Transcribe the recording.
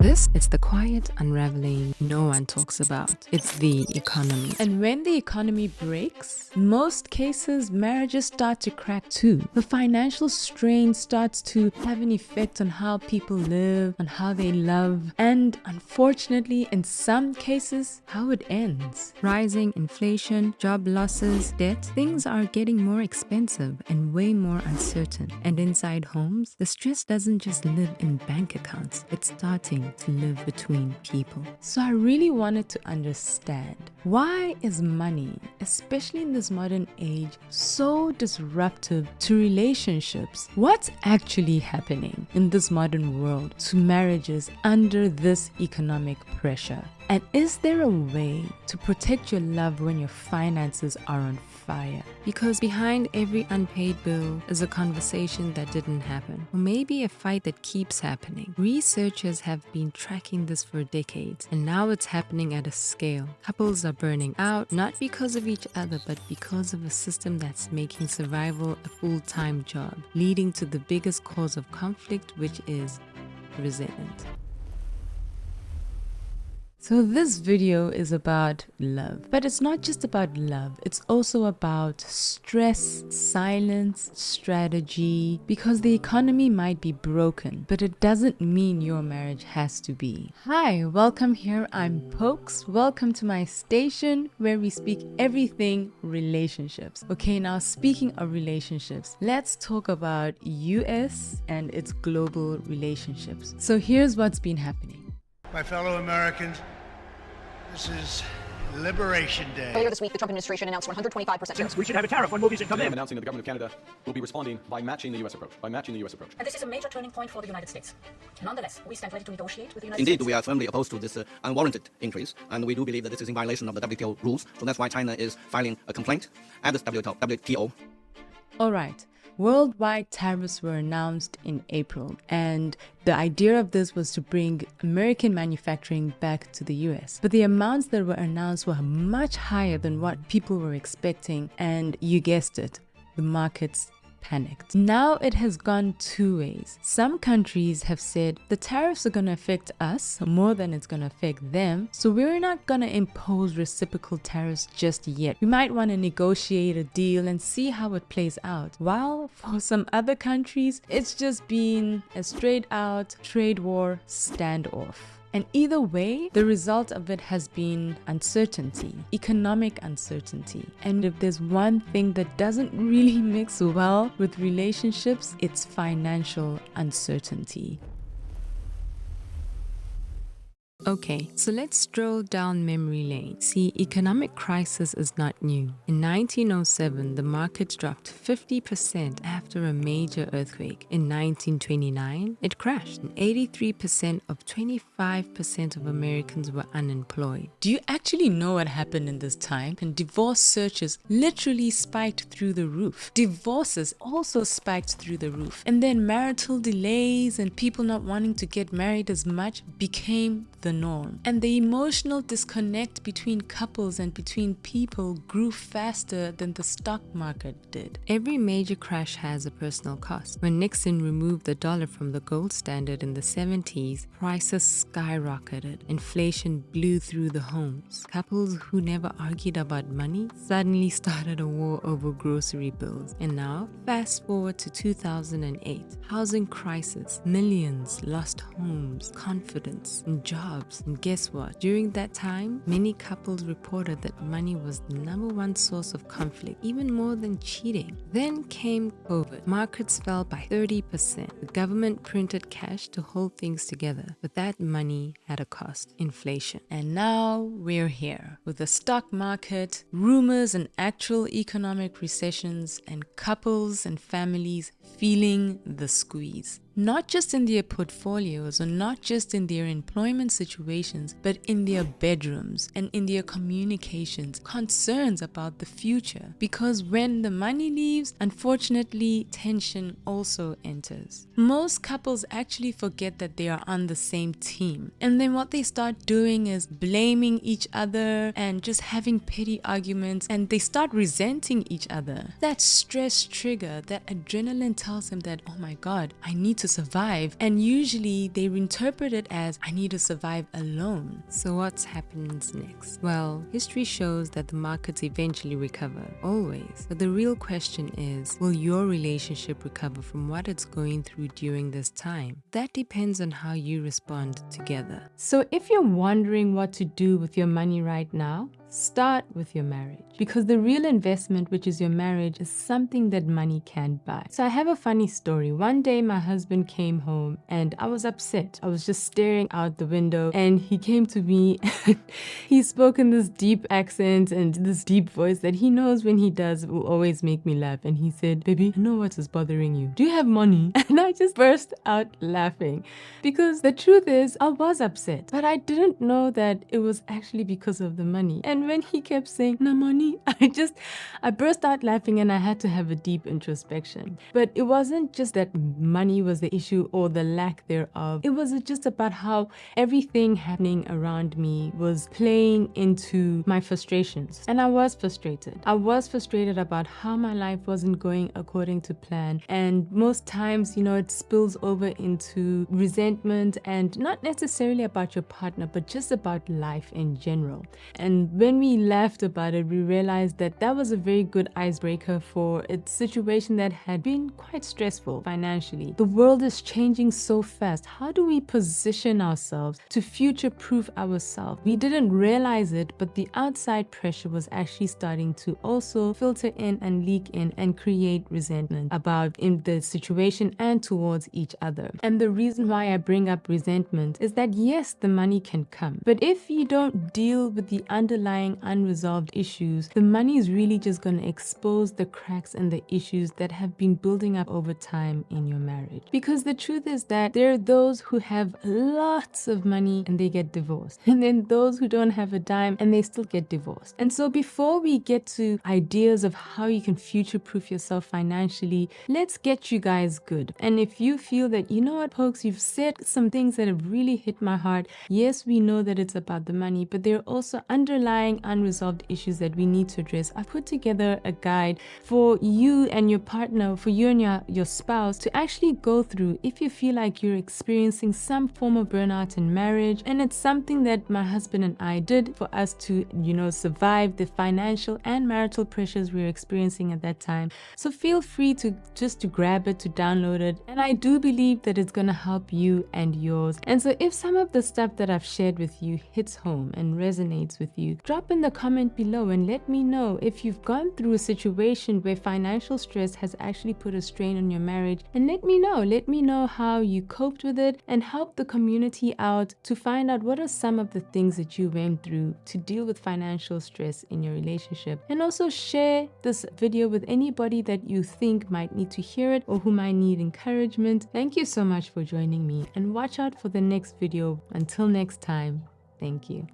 This is the quiet unraveling no one talks about. It's the economy. And when the economy breaks, in most cases, marriages start to crack too. The financial strain starts to have an effect on how people live, on how they love, and unfortunately, in some cases, how it ends. Rising inflation, job losses, debt, things are getting more expensive and way more uncertain. And inside homes, the stress doesn't just live in bank accounts, it's starting to live between people. So I really wanted to understand, why is money, especially in this modern age, so disruptive to relationships? What's actually happening in this modern world to marriages under this economic pressure? And is there a way to protect your love when your finances are on fire? Because behind every unpaid bill is a conversation that didn't happen, or maybe a fight that keeps happening. Researchers have been tracking this for decades, and now it's happening at a scale. Couples are burning out, not because of each other, but because of a system that's making survival a full-time job, leading to the biggest cause of conflict, which is resentment. So this video is about love, but it's not just about love, it's also about stress, silence, strategy, because the economy might be broken, but it doesn't mean your marriage has to be. Hi, welcome here, I'm Pokes. Welcome to my station where we speak everything relationships. Okay, now speaking of relationships, let's talk about US and its global relationships. So here's what's been happening. My fellow Americans, this is Liberation Day. Earlier this week, the Trump administration announced 125% tariffs. We should have a tariff on movies that come Today in. I'm announcing that the government of Canada will be responding by matching the U.S. approach. And this is a major turning point for the United States. Nonetheless, we stand ready to negotiate with the United Indeed, States. we are firmly opposed to this unwarranted increase, and we do believe that this is in violation of the WTO rules. So that's why China is filing a complaint at the WTO. All right. Worldwide tariffs were announced in April, and the idea of this was to bring American manufacturing back to the US. But the amounts that were announced were much higher than what people were expecting, and you guessed it, the markets panicked. Now it has gone two ways. Some countries have said the tariffs are going to affect us more than it's going to affect them, so we're not going to impose reciprocal tariffs just yet. We might want to negotiate a deal and see how it plays out. While for some other countries, it's just been a straight out trade war standoff. And either way, the result of it has been uncertainty, economic uncertainty. And if there's one thing that doesn't really mix well with relationships, it's financial uncertainty. Okay, so let's stroll down memory lane. See, economic crisis is not new. In 1907, the market dropped 50% after a major earthquake. In 1929, it crashed, and 83% of 25% of Americans were unemployed. Do you actually know what happened in this time? And divorce searches literally spiked through the roof. Divorces also spiked through the roof. And then marital delays and people not wanting to get married as much became the norm. And the emotional disconnect between couples and between people grew faster than the stock market did. Every major crash has a personal cost. When Nixon removed the dollar from the gold standard in the 70s, prices skyrocketed. Inflation blew through the homes. Couples who never argued about money suddenly started a war over grocery bills. And now, fast forward to 2008, housing crisis, millions lost homes, confidence, and jobs. And guess what? During that time, many couples reported that money was the #1 source of conflict, even more than cheating. Then came COVID. Markets fell by 30%. The government printed cash to hold things together, but that money had a cost: inflation. And now we're here with the stock market, rumors and actual economic recessions, and couples and families feeling the squeeze. Not just in their portfolios or not just in their employment situations, but in their bedrooms and in their communications, concerns about the future. Because when the money leaves, unfortunately, tension also enters. Most couples actually forget that they are on the same team. And then what they start doing is blaming each other and just having petty arguments, and they start resenting each other. That stress trigger, that adrenaline tells them that, oh my God, I need to survive, and usually they interpret it as I need to survive alone. So what happens next? Well, history shows that the markets eventually recover, always. But the real question is, will your relationship recover from what it's going through during this time? That depends on how you respond together. So if you're wondering what to do with your money right now, start with your marriage, because the real investment, which is your marriage, is something that money can't buy. So I have a funny story. One day my husband came home and I was upset. I was just staring out the window and he came to me and he spoke in this deep accent and this deep voice that he knows when he does will always make me laugh. And he said, "Baby, I know what is bothering you. Do you have money?" And I just burst out laughing, because the truth is I was upset, but I didn't know that it was actually because of the money. And when he kept saying, "No money," I burst out laughing and I had to have a deep introspection. But it wasn't just that money was the issue or the lack thereof. It was just about how everything happening around me was playing into my frustrations. And I was frustrated. I was frustrated about how my life wasn't going according to plan. And most times, it spills over into resentment, and not necessarily about your partner, but just about life in general. And when we laughed about it, we realized that that was a very good icebreaker for a situation that had been quite stressful financially. The world is changing so fast. How do we position ourselves to future-proof ourselves? We didn't realize it, but the outside pressure was actually starting to also filter in and leak in and create resentment about in the situation and towards each other. And the reason why I bring up resentment is that yes, the money can come, but if you don't deal with the underlying unresolved issues, the money is really just going to expose the cracks and the issues that have been building up over time in your marriage. Because the truth is that there are those who have lots of money and they get divorced, and then those who don't have a dime and they still get divorced. And so before we get to ideas of how you can future-proof yourself financially, let's get you guys good. And if you feel that, you know what, folks, you've said some things that have really hit my heart. Yes, we know that it's about the money, but there are also underlying unresolved issues that we need to address. I put together a guide for you and your partner, for you and your spouse to actually go through if you feel like you're experiencing some form of burnout in marriage. And it's something that my husband and I did for us to, survive the financial and marital pressures we were experiencing at that time. So feel free to grab it, to download it. And I do believe that it's going to help you and yours. And so if some of the stuff that I've shared with you hits home and resonates with you, drop in the comment below and let me know if you've gone through a situation where financial stress has actually put a strain on your marriage. And let me know how you coped with it, and help the community out to find out what are some of the things that you went through to deal with financial stress in your relationship. And also share this video with anybody that you think might need to hear it or who might need encouragement. Thank you so much for joining me, and watch out for the next video. Until next time, thank you.